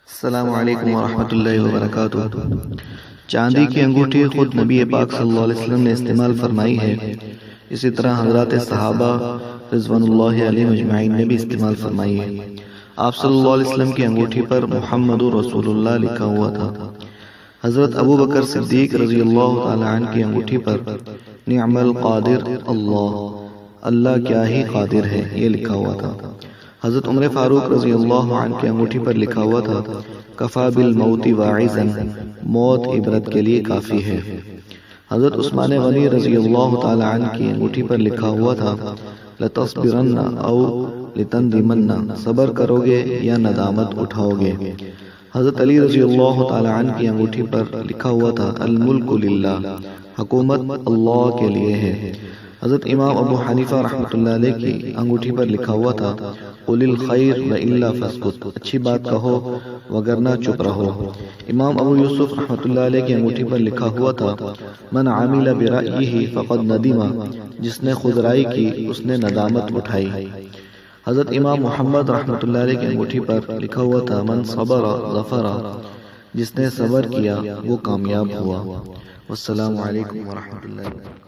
السلام علیکم ورحمۃ اللہ وبرکاتہ۔ چاندی کی انگوٹھی خود نبی پاک صلی اللہ علیہ وسلم نے استعمال فرمائی ہے، اسی طرح حضرات صحابہ رضوان اللہ علیہم اجمعین نے بھی استعمال فرمائی ہے۔ آپ صلی اللہ علیہ وسلم کی انگوٹھی پر محمد رسول اللہ لکھا ہوا تھا۔ حضرت ابو بکر صدیق رضی اللہ تعالی عنہ کی انگوٹھی پر نعم القادر اللہ، اللہ کیا ہی قادر ہے، یہ لکھا ہوا تھا۔ حضرت عمر فاروق رضی اللہ عنہ کی انگوٹھی پر لکھا ہوا تھا کفا بالموت واعظا، موت عبرت کے لیے کافی ہے۔ حضرت عثمان غنی رضی اللہ تعالی عنہ کی انگوٹھی پر لکھا ہوا تھا لتصبرن او لتندمن، صبر کرو گے یا ندامت اٹھاؤ گے۔ حضرت علی رضی اللہ تعالی عنہ کی انگوٹھی پر لکھا ہوا تھا الملک للہ، حکومت اللہ کے لیے ہے۔ حضرت امام ابو حنیفہ رحمۃ اللہ علیہ کی انگوٹھی پر لکھا ہوا تھا قل الخیر والا فاسکت، اچھی بات کہو وگرنہ چپ رہو۔ امام ابو یوسف رحمۃ اللہ علیہ کی انگوٹھی پر لکھا ہوا تھا من عمل برأیہ فقد ندم، جس نے خود رائے کی اس نے ندامت اٹھائی۔ حضرت امام محمد رحمۃ اللہ علیہ کی انگوٹھی پر لکھا ہوا تھا من صبر ظفر، جس نے صبر کیا وہ کامیاب ہوا۔ والسلام علیکم ورحمۃ اللہ وبرکاتہ۔